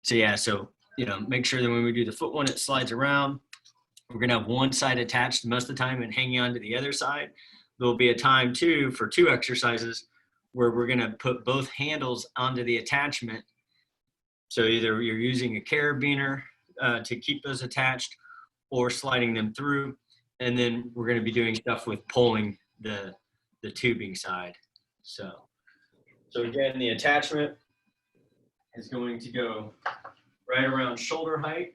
So yeah, so, you know, make sure that when we do the foot one, it slides around. We're going to have one side attached most of the time and hanging on to the other side. There'll be a time too for 2 exercises where we're going to put both handles onto the attachment. So either you're using a carabiner to keep those attached or sliding them through. And then we're going to be doing stuff with pulling the tubing side. So again, the attachment is going to go right around shoulder height.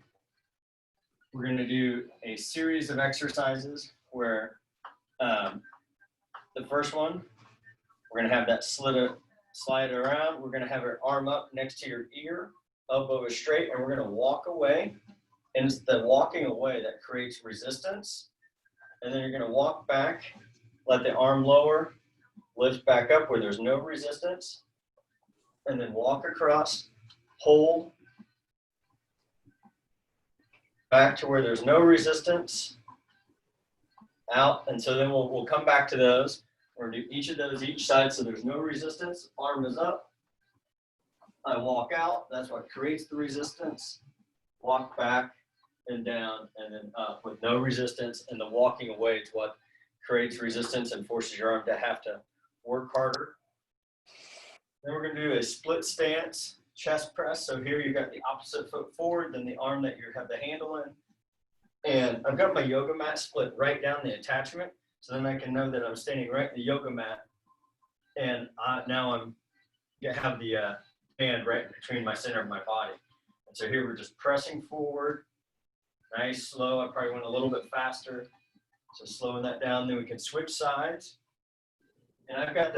We're going to do a series of exercises where the first one, we're going to have that slide around. We're going to have your arm up next to your ear, elbow is straight, and we're going to walk away. And it's the walking away that creates resistance. And then you're going to walk back, let the arm lower, lift back up where there's no resistance, and then walk across, hold, back to where there's no resistance, out, and so then we'll come back to those. We're going to do each of those each side so there's no resistance. Arm is up. I walk out. That's what creates the resistance. Walk back and down and then up with no resistance. And the walking away is what creates resistance and forces your arm to have to work harder. Then we're going to do a split stance chest press. So here you've got the opposite foot forward, then the arm that you have the handle in. And I've got my yoga mat split right down the attachment. So then I can know that I'm standing right in the yoga mat. And now I'm going to have the band right between my center of my body. And so here we're just pressing forward. Nice, slow. I probably went a little bit faster. So slowing that down, then we can switch sides. And I've got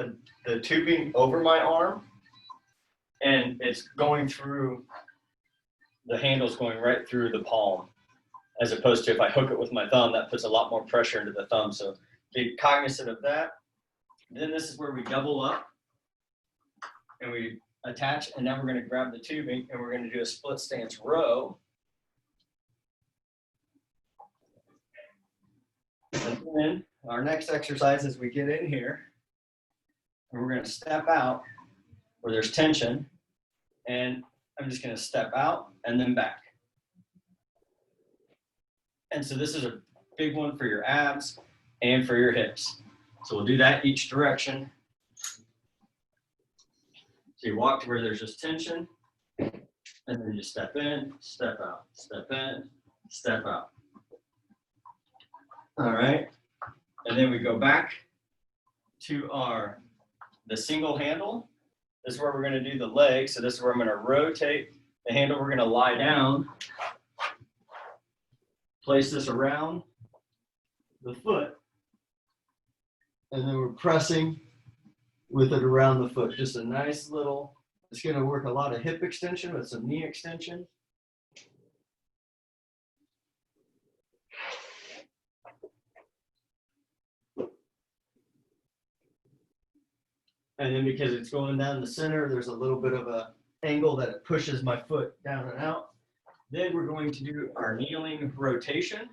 the tubing over my arm. And it's going through, the handle's going right through the palm. As opposed to if I hook it with my thumb, that puts a lot more pressure into the thumb. So be cognizant of that. Then this is where we double up and we attach, and now we're going to grab the tubing and we're going to do a split stance row. And then our next exercise is we get in here and we're going to step out where there's tension, and I'm just going to step out and then back. And so this is a big one for your abs and for your hips. So we'll do that each direction. So you walk to where there's just tension, and then you step in, step out, step in, step out. All right. And then we go back to the single handle. This is where we're going to do the leg. So this is where I'm going to rotate the handle. We're going to lie down. Place this around the foot, and then we're pressing with it around the foot. Just a nice little, it's going to work a lot of hip extension with some knee extension. And then because it's going down the center, there's a little bit of an angle that it pushes my foot down and out. Then we're going to do our kneeling rotation.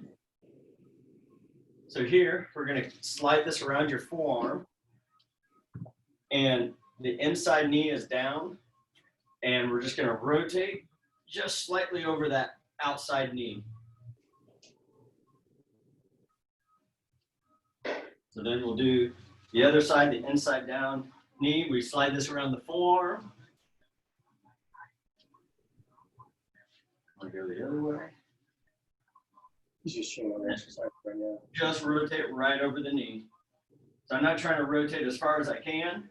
So here, we're going to slide this around your forearm. And the inside knee is down. And we're just going to rotate just slightly over that outside knee. So then we'll do the other side, the inside down knee. We slide this around the forearm. I'll go the other way. He's just showing an exercise right now. Just rotate right over the knee. So I'm not trying to rotate as far as I can.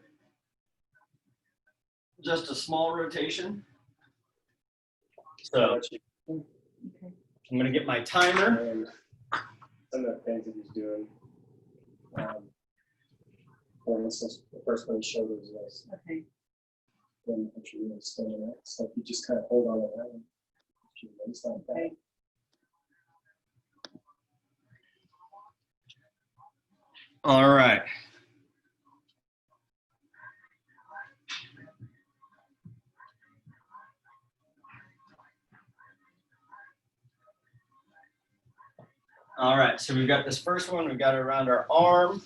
Just a small rotation. So I'm going to get my timer. And some of the things that he's doing. For instance, the first one he showed was this. Okay. Then if you really stand up, so you just kind of hold on to that one. Like that. Okay. All right. All right, so we've got this first one, we've got it around our arm.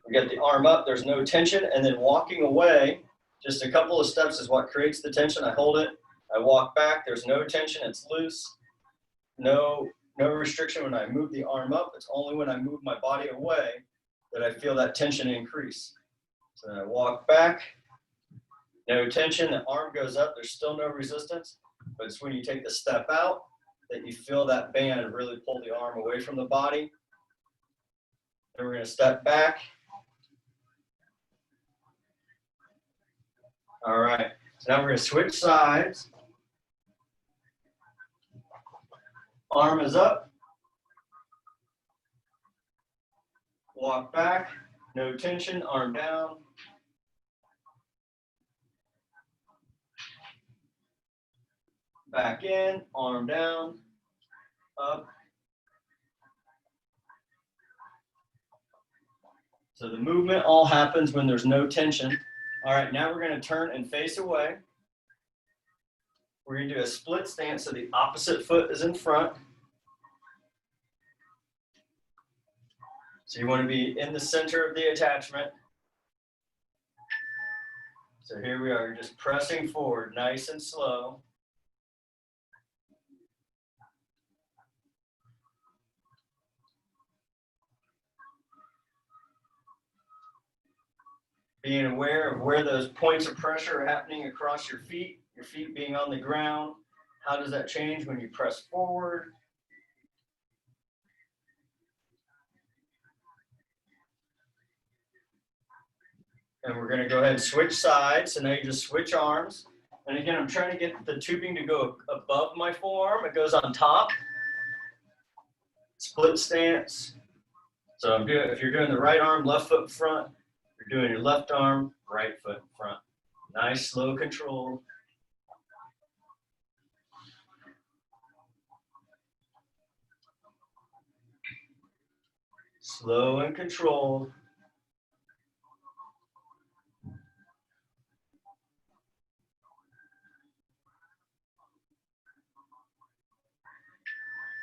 We got the arm up, there's no tension, and then walking away, just a couple of steps is what creates the tension. I hold it, I walk back, there's no tension, it's loose. No restriction when I move the arm up. It's only when I move my body away that I feel that tension increase. So then I walk back, no tension, the arm goes up, there's still no resistance, but it's when you take the step out that you feel that band really pull the arm away from the body. Then we're going to step back. All right, so now we're going to switch sides. Arm is up. Walk back, no tension, arm down. Back in, arm down, up. So the movement all happens when there's no tension. All right, now we're going to turn and face away. We're going to do a split stance so the opposite foot is in front. So you want to be in the center of the attachment. So here we are, just pressing forward, nice and slow. Being aware of where those points of pressure are happening across your feet being on the ground. How does that change when you press forward? And we're going to go ahead and switch sides. So now you just switch arms. And again, I'm trying to get the tubing to go above my forearm. It goes on top. Split stance. So if you're doing the right arm, left foot in front. If you're doing your left arm, right foot in front. Nice, slow control. Slow and controlled.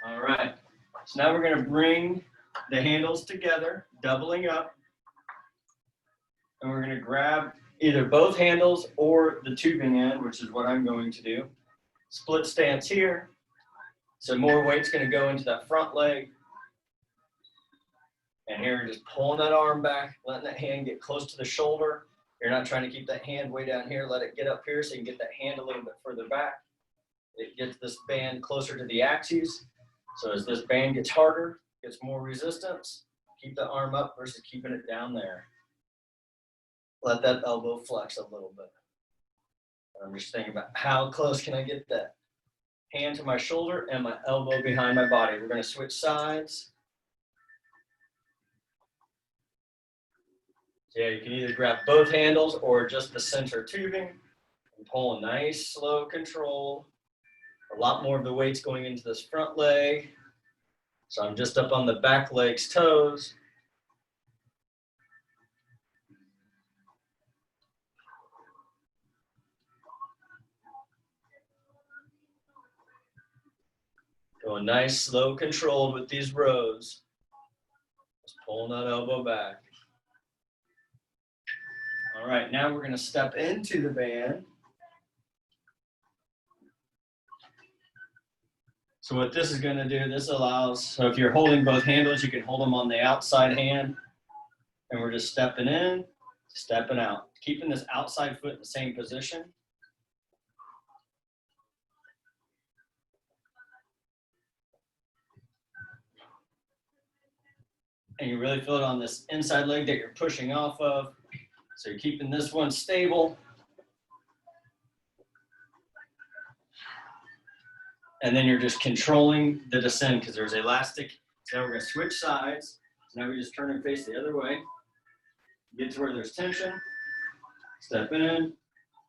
All right, so now we're going to bring the handles together, doubling up. And we're going to grab either both handles or the tubing end, which is what I'm going to do. Split stance here. So more weight's going to go into that front leg. And here we're just pulling that arm back, letting that hand get close to the shoulder. You're not trying to keep that hand way down here. Let it get up here so you can get that hand a little bit further back. It gets this band closer to the axes. So as this band gets harder, gets more resistance, keep the arm up versus keeping it down there. Let that elbow flex a little bit. I'm just thinking about how close can I get that hand to my shoulder and my elbow behind my body. We're going to switch sides. So yeah, you can either grab both handles or just the center tubing and pull a nice slow control. A lot more of the weight's going into this front leg. So I'm just up on the back leg's toes. Going nice, slow controlled with these rows. Just pulling that elbow back. All right, now we're going to step into the band. So what this is going to do, this allows, so if you're holding both handles, you can hold them on the outside hand. And we're just stepping in, stepping out. Keeping this outside foot in the same position. And you really feel it on this inside leg that you're pushing off of. So you're keeping this one stable. And then you're just controlling the descent because there's elastic. So now we're going to switch sides. So now we just turn and face the other way. Get to where there's tension. Step in,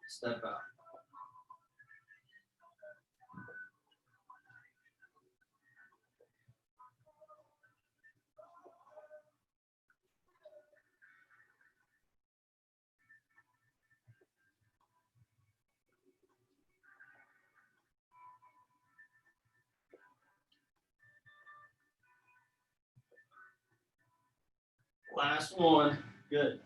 step out. Last one. Good.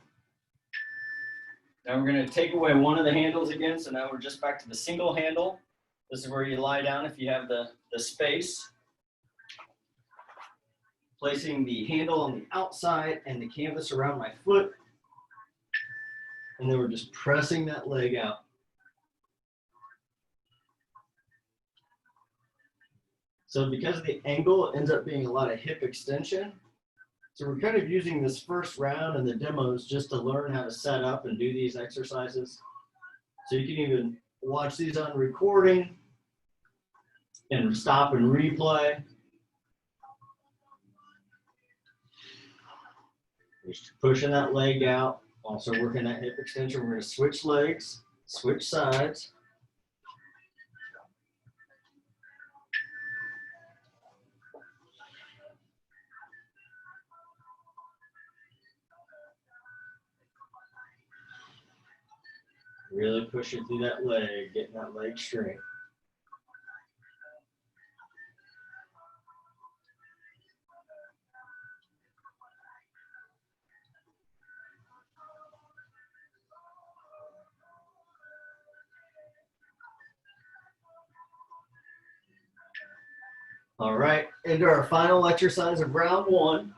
Now we're going to take away one of the handles again. So now we're just back to the single handle. This is where you lie down if you have the space. Placing the handle on the outside and the canvas around my foot. And then we're just pressing that leg out. So because of the angle, it ends up being a lot of hip extension. So we're kind of using this first round and the demos just to learn how to set up and do these exercises. So you can even watch these on recording and stop and replay. Just pushing that leg out, also working that hip extension. We're going to switch legs, switch sides. Really pushing through that leg, getting that leg straight. All right, into our final exercise of round one.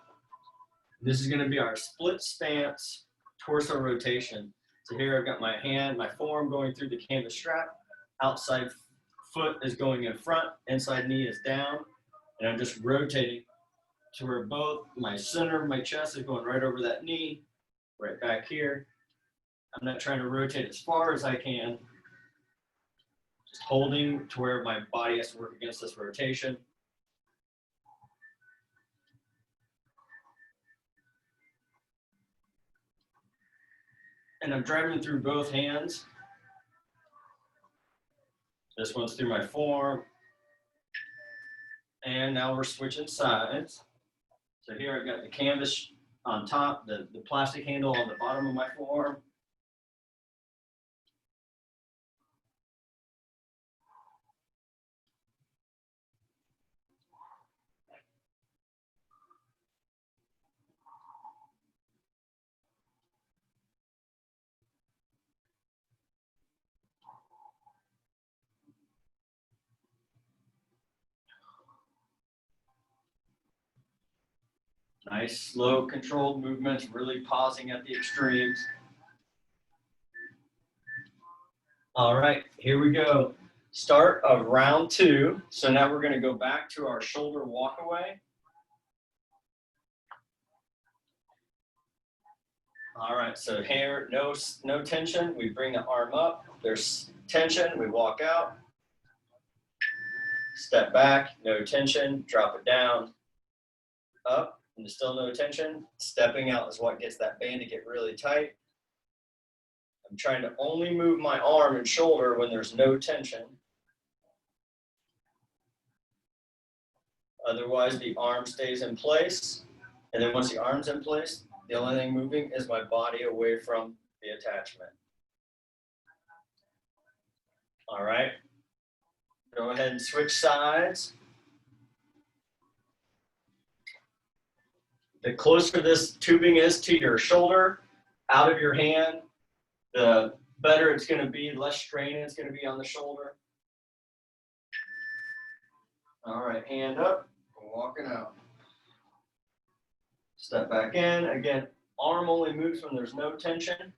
This is going to be our split stance torso rotation. So here I've got my hand, my forearm going through the canvas strap. Outside foot is going in front, inside knee is down. And I'm just rotating to where both my center of my chest is going right over that knee, right back here. I'm not trying to rotate as far as I can. Just holding to where my body has to work against this rotation. And I'm driving through both hands. This one's through my forearm. And now we're switching sides. So here I've got the canvas on top, the plastic handle on the bottom of my forearm. Nice, slow, controlled movements, really pausing at the extremes. All right, here we go. Start of round two. So now we're going to go back to our shoulder walk away. All right, so here, no tension. We bring the arm up. There's tension. We walk out. Step back, no tension. Drop it down. Up. And there's still no tension. Stepping out is what gets that band to get really tight. I'm trying to only move my arm and shoulder when there's no tension. Otherwise, the arm stays in place. And then once the arm's in place, the only thing moving is my body away from the attachment. All right. Go ahead and switch sides. The closer this tubing is to your shoulder, out of your hand, the better it's going to be, less strain it's going to be on the shoulder. All right, hand up, walking out. Step back in. Again, arm only moves when there's no tension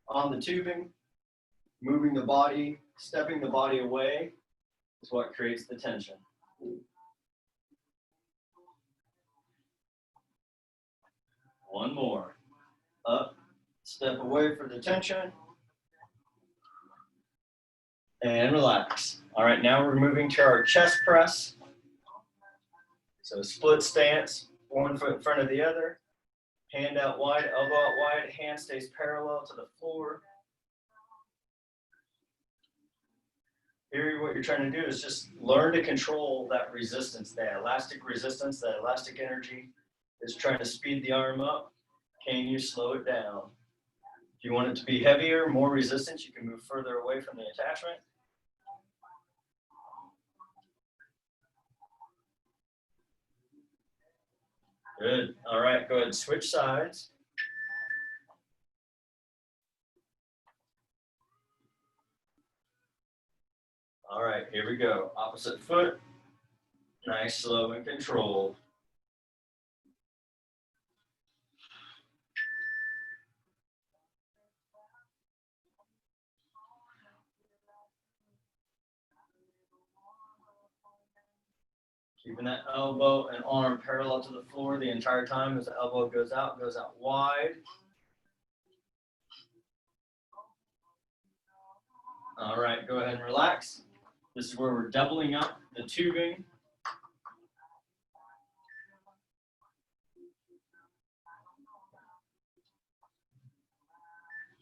on the tubing. Moving the body, stepping the body away is what creates the tension. One more. Up, step away for the tension. And relax. All right, now we're moving to our chest press. So split stance, one foot in front of the other. Hand out wide, elbow out wide, hand stays parallel to the floor. Here, what you're trying to do is just learn to control that resistance, that elastic resistance, that elastic energy. Is trying to speed the arm up. Can you slow it down? If you want it to be heavier, more resistance, you can move further away from the attachment. Good. All right, go ahead and switch sides. All right, here we go. Opposite foot. Nice, slow, and controlled. Keeping that elbow and arm parallel to the floor the entire time as the elbow goes out wide. All right, go ahead and relax. This is where we're doubling up the tubing.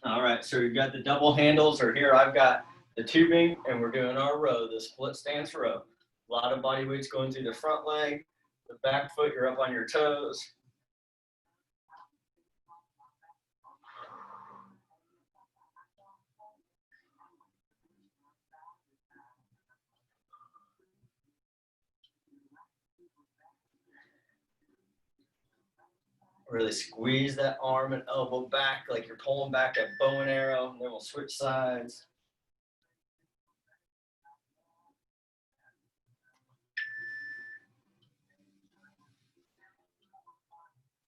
All right, so we've got the double handles, or here I've got the tubing, and we're doing our row, the split stance row. A lot of body weight's going through the front leg, the back foot, you're up on your toes. Really squeeze that arm and elbow back like you're pulling back that bow and arrow, and then we'll switch sides.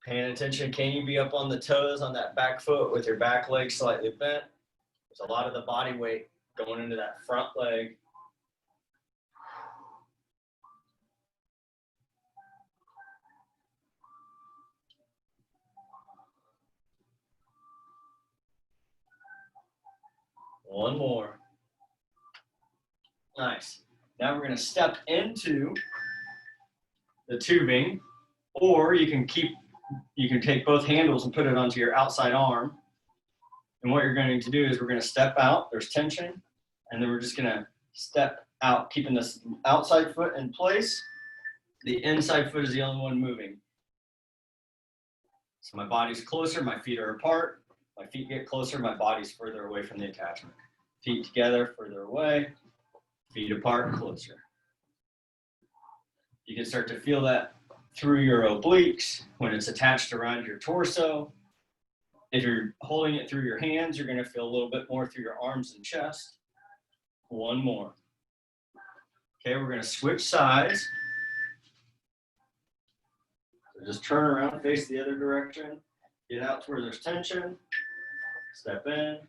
Paying attention, can you be up on the toes on that back foot with your back leg slightly bent? There's a lot of the body weight going into that front leg. One more. Nice. Now we're going to step into the tubing, or you can take both handles and put it onto your outside arm. And what you're going to do is we're going to step out, there's tension, and then we're just going to step out, keeping this outside foot in place. The inside foot is the only one moving. So my body's closer, my feet are apart. My feet get closer, my body's further away from the attachment. Feet together, further away. Feet apart, closer. You can start to feel that through your obliques when it's attached around your torso. If you're holding it through your hands, you're going to feel a little bit more through your arms and chest. One more. Okay, we're going to switch sides. So just turn around, face the other direction. Get out to where there's tension. Step in.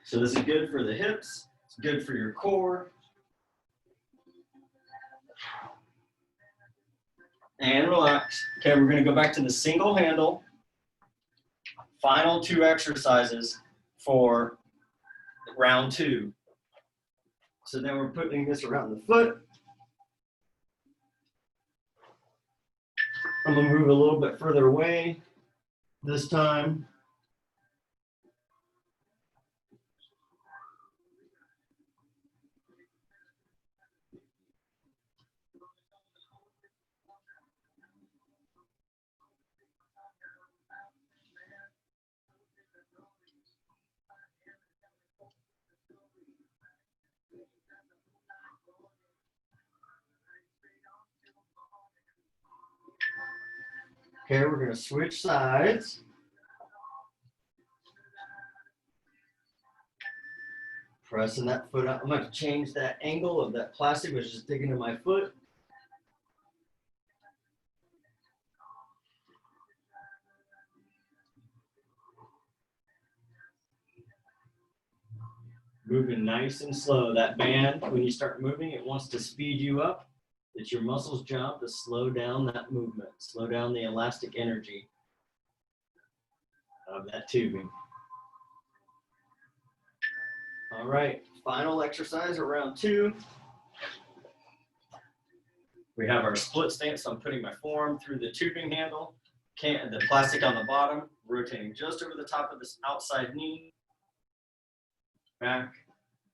So this is good for the hips. It's good for your core. And relax. Okay, we're going to go back to the single handle. Final 2 exercises for round 2. So then we're putting this around the foot. I'm going to move a little bit further away this time. Okay, we're going to switch sides. Pressing that foot out. I'm going to change that angle of that plastic, which is sticking to my foot. Moving nice and slow. That band, when you start moving, it wants to speed you up. It's your muscle's job to slow down that movement, slow down the elastic energy of that tubing. All right, final exercise, round 2. We have our split stance, so I'm putting my forearm through the tubing handle, the plastic on the bottom, rotating just over the top of this outside knee, back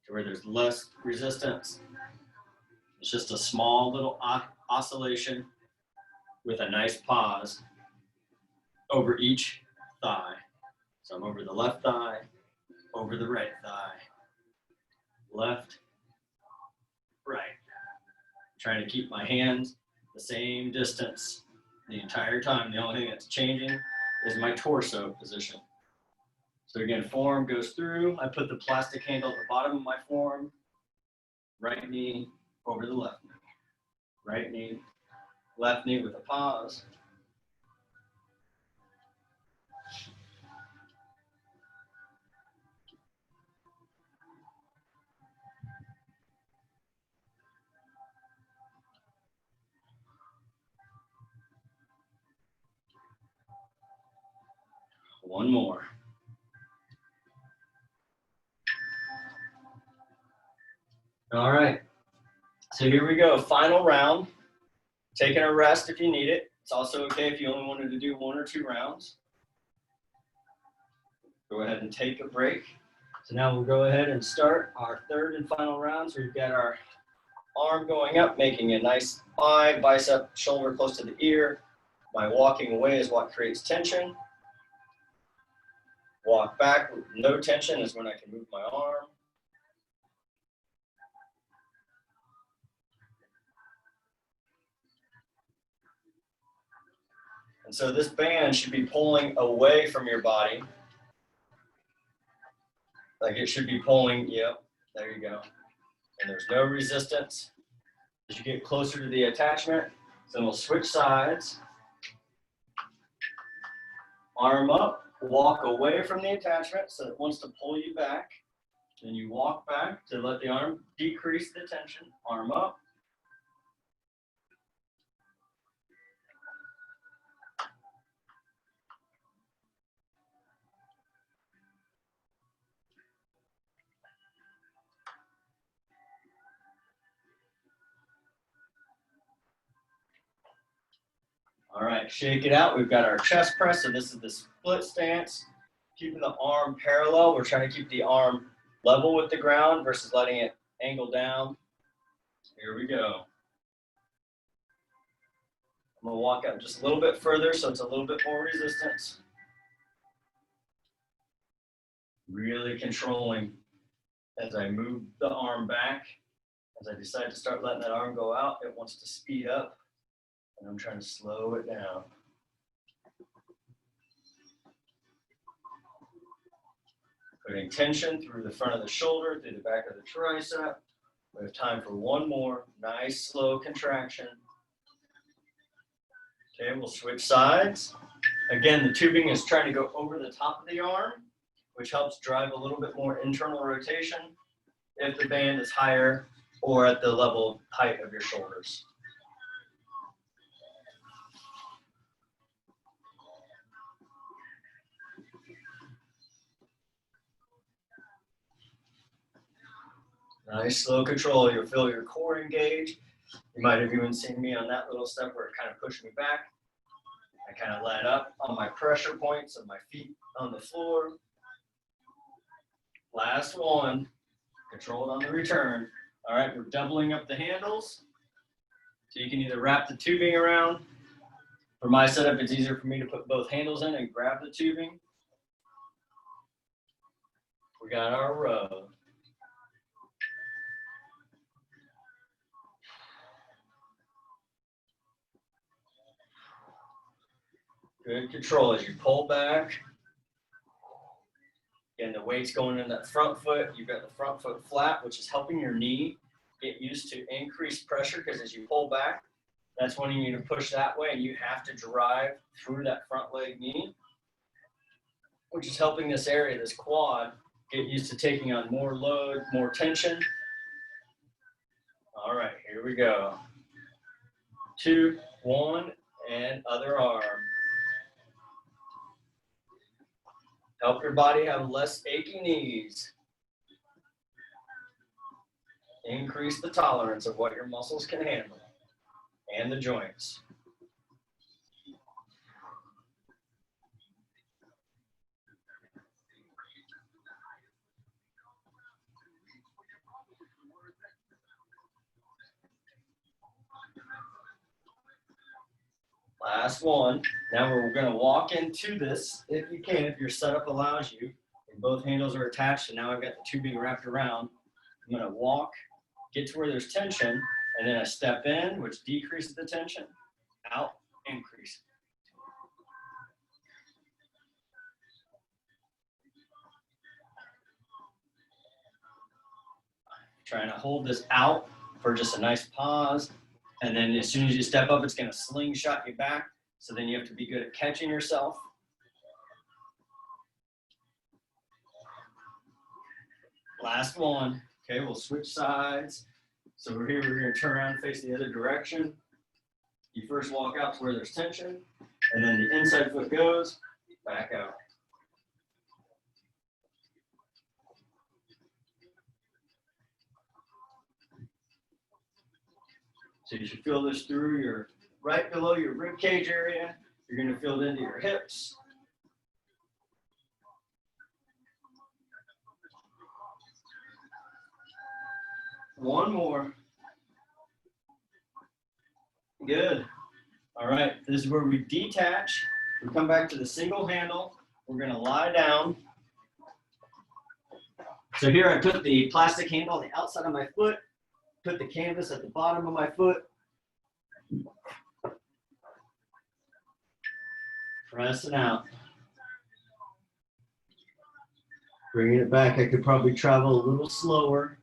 to where there's less resistance. It's just a small little oscillation with a nice pause over each thigh. So I'm over the left thigh, over the right thigh, left, right. Trying to keep my hands the same distance the entire time. The only thing that's changing is my torso position. So again, forearm goes through. I put the plastic handle at the bottom of my forearm. Right knee over the left knee. Right knee, left knee with a pause. One more. All right. So here we go. Final round. Taking a rest if you need it. It's also okay if you only wanted to do 1 or 2 rounds. Go ahead and take a break. So now we'll go ahead and start our third and final round. So we've got our arm going up, making a nice bicep, shoulder close to the ear. My walking away is what creates tension. Walk back with no tension is when I can move my arm. And so this band should be pulling away from your body. Like it should be pulling, yep, there you go. And there's no resistance. As you get closer to the attachment, so we'll switch sides. Arm up, walk away from the attachment so it wants to pull you back. Then you walk back to let the arm decrease the tension. Arm up. All right, shake it out. We've got our chest press, so this is the split stance. Keeping the arm parallel. We're trying to keep the arm level with the ground versus letting it angle down. Here we go. I'm gonna walk out just a little bit further so it's a little bit more resistance. Really controlling as I move the arm back. As I decide to start letting that arm go out, it wants to speed up. And I'm trying to slow it down. Putting tension through the front of the shoulder, through the back of the tricep. We have time for one more nice slow contraction. Okay, we'll switch sides. Again, the tubing is trying to go over the top of the arm, which helps drive a little bit more internal rotation if the band is higher or at the level height of your shoulders. Nice slow control. You'll feel your core engage. You might have even seen me on that little step where it kind of pushed me back. I kind of let up on my pressure points of my feet on the floor. Last one, controlled on the return. All right, we're doubling up the handles. So you can either wrap the tubing around. For my setup, it's easier for me to put both handles in and grab the tubing. We got our row. Good control as you pull back. Again, the weight's going in that front foot. You've got the front foot flat, which is helping your knee get used to increased pressure because as you pull back, that's when you need to push that way and you have to drive through that front leg knee, which is helping this area, this quad, get used to taking on more load, more tension. All right, here we go. 2, 1, and other arm. Help your body have less achy knees. Increase the tolerance of what your muscles can handle and the joints. Last one. Now we're going to walk into this, if you can, if your setup allows you. And both handles are attached, and now I've got the two being wrapped around. I'm going to walk, get to where there's tension, and then I step in, which decreases the tension, out, increase. Trying to hold this out for just a nice pause. And then as soon as you step up, it's going to slingshot you back. So then you have to be good at catching yourself. Last one. Okay, we'll switch sides. So we're here, we're going to turn around and face the other direction. You first walk out to where there's tension, and then the inside foot goes back out. So you should feel this through your right below your rib cage area. You're going to feel it into your hips. One more. Good. All right, this is where we detach. We come back to the single handle. We're going to lie down. So here I put the plastic handle on the outside of my foot, put the canvas at the bottom of my foot. Pressing out. Bringing it back. I could probably travel a little slower.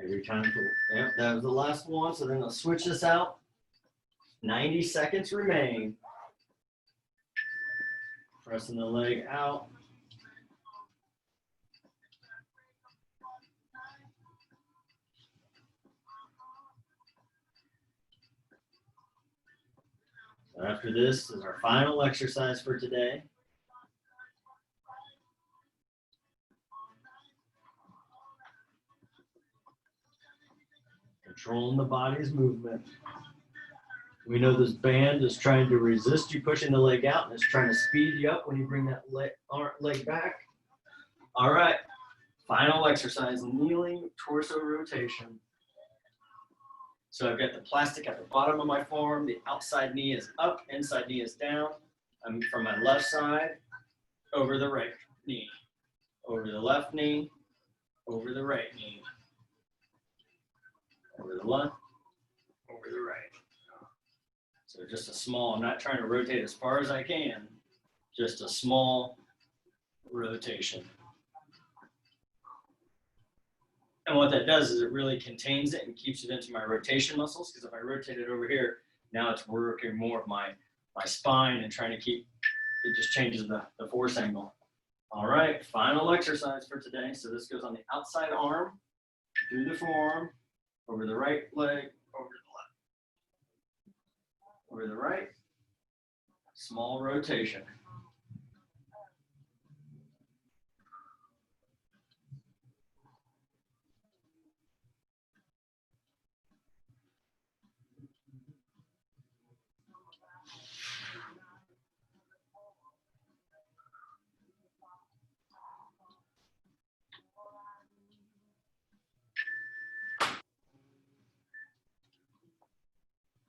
Every time, yep, that was the last one. So then I'll switch this out. 90 seconds remain. Pressing the leg out. After this is our final exercise for today. Controlling the body's movement. We know this band is trying to resist you pushing the leg out, and it's trying to speed you up when you bring that leg back. All right, final exercise, kneeling torso rotation. So I've got the plastic at the bottom of my forearm, the outside knee is up, inside knee is down. I'm from my left side, over the right knee, over the left knee, over the right knee, over the left, over the right. So just a small, I'm not trying to rotate as far as I can, just a small rotation. And what that does is it really contains it and keeps it into my rotation muscles, because if I rotate it over here, now it's working more of my spine and trying to keep, it just changes the force angle. All right, final exercise for today. So this goes on the outside arm, through the forearm, over the right leg, over the left. Over the right, small rotation.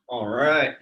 All right,